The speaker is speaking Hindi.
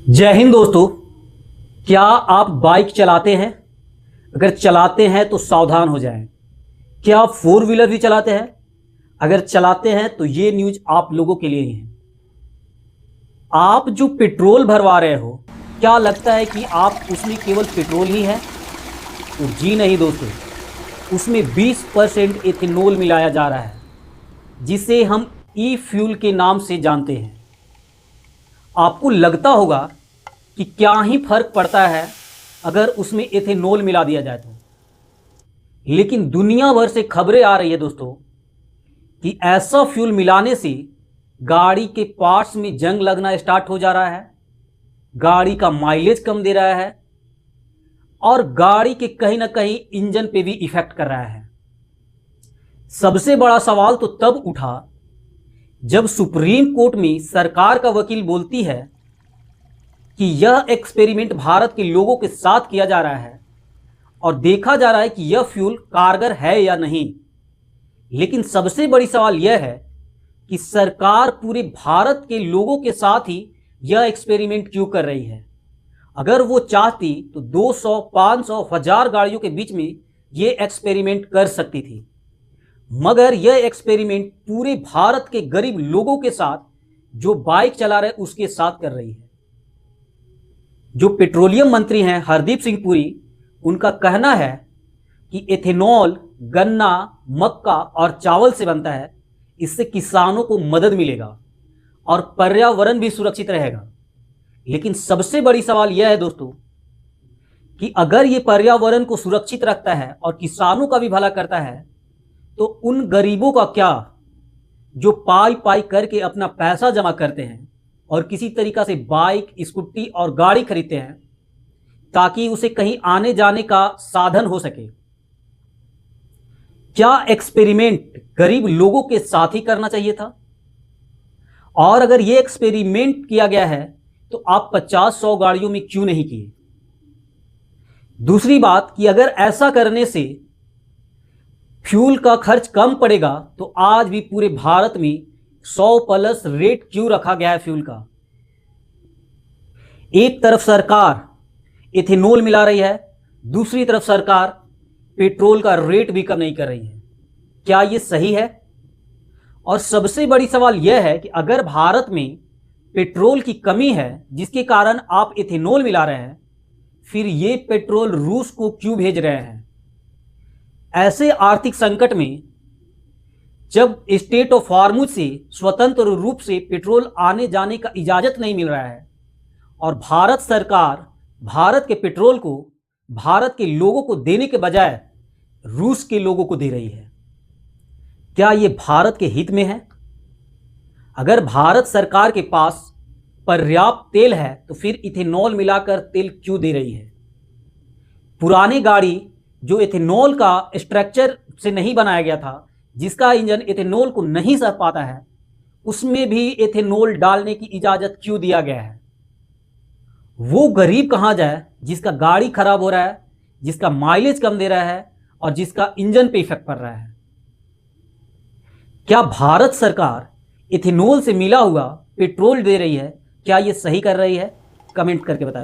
जय हिंद दोस्तों। क्या आप बाइक चलाते हैं? अगर चलाते हैं तो सावधान हो जाएं। क्या आप फोर व्हीलर भी चलाते हैं? अगर चलाते हैं तो ये न्यूज आप लोगों के लिए ही है। आप जो पेट्रोल भरवा रहे हो, क्या लगता है कि आप उसमें केवल पेट्रोल ही है? तो जी नहीं दोस्तों, उसमें 20% एथेनॉल मिलाया जा रहा है, जिसे हम ई फ्यूल के नाम से जानते हैं। आपको लगता होगा कि क्या ही फर्क पड़ता है अगर उसमें एथेनॉल मिला दिया जाए तो, लेकिन दुनिया भर से खबरें आ रही है दोस्तों कि ऐसा फ्यूल मिलाने से गाड़ी के पार्ट्स में जंग लगना स्टार्ट हो जा रहा है, गाड़ी का माइलेज कम दे रहा है और गाड़ी के कहीं ना कहीं इंजन पे भी इफेक्ट कर रहा है। सबसे बड़ा सवाल तो तब उठा जब सुप्रीम कोर्ट में सरकार का वकील बोलती है कि यह एक्सपेरिमेंट भारत के लोगों के साथ किया जा रहा है और देखा जा रहा है कि यह फ्यूल कारगर है या नहीं। लेकिन सबसे बड़ी सवाल यह है कि सरकार पूरे भारत के लोगों के साथ ही यह एक्सपेरिमेंट क्यों कर रही है। अगर वो चाहती तो 200, 500, 1000 गाड़ियों के बीच में यह एक्सपेरिमेंट कर सकती थी, मगर यह एक्सपेरिमेंट पूरे भारत के गरीब लोगों के साथ, जो बाइक चला रहे उसके साथ कर रही है। जो पेट्रोलियम मंत्री हैं हरदीप सिंह पुरी, उनका कहना है कि एथेनॉल गन्ना, मक्का और चावल से बनता है, इससे किसानों को मदद मिलेगा और पर्यावरण भी सुरक्षित रहेगा। लेकिन सबसे बड़ी सवाल यह है दोस्तों कि अगर ये पर्यावरण को सुरक्षित रखता है और किसानों का भी भला करता है, तो उन गरीबों का क्या जो पाई पाई करके अपना पैसा जमा करते हैं और किसी तरीका से बाइक, स्कूटी और गाड़ी खरीदते हैं ताकि उसे कहीं आने जाने का साधन हो सके। क्या एक्सपेरिमेंट गरीब लोगों के साथ ही करना चाहिए था? और अगर यह एक्सपेरिमेंट किया गया है तो आप 50-100 गाड़ियों में क्यों नहीं किए? दूसरी बात कि अगर ऐसा करने से फ्यूल का खर्च कम पड़ेगा तो आज भी पूरे भारत में 100+ रेट क्यों रखा गया है फ्यूल का? एक तरफ सरकार एथेनॉल मिला रही है, दूसरी तरफ सरकार पेट्रोल का रेट भी कम नहीं कर रही है। क्या यह सही है? और सबसे बड़ी सवाल यह है कि अगर भारत में पेट्रोल की कमी है जिसके कारण आप एथेनॉल मिला रहे हैं, फिर यह पेट्रोल रूस को क्यों भेज रहे हैं? ऐसे आर्थिक संकट में जब स्टेट ऑफ हॉर्मुज से स्वतंत्र रूप से पेट्रोल आने जाने का इजाजत नहीं मिल रहा है और भारत सरकार भारत के पेट्रोल को भारत के लोगों को देने के बजाय रूस के लोगों को दे रही है, क्या यह भारत के हित में है? अगर भारत सरकार के पास पर्याप्त तेल है तो फिर इथेनॉल मिलाकर तेल क्यों दे रही है? पुरानी गाड़ी जो एथेनॉल का स्ट्रक्चर से नहीं बनाया गया था, जिसका इंजन एथेनॉल को नहीं सह पाता है, उसमें भी एथेनॉल डालने की इजाजत क्यों दिया गया है? वो गरीब कहां जाए जिसका गाड़ी खराब हो रहा है, जिसका माइलेज कम दे रहा है और जिसका इंजन पे इफेक्ट पड़ रहा है? क्या भारत सरकार एथेनॉल से मिला हुआ पेट्रोल दे रही है? क्या ये सही कर रही है? कमेंट करके बताएं।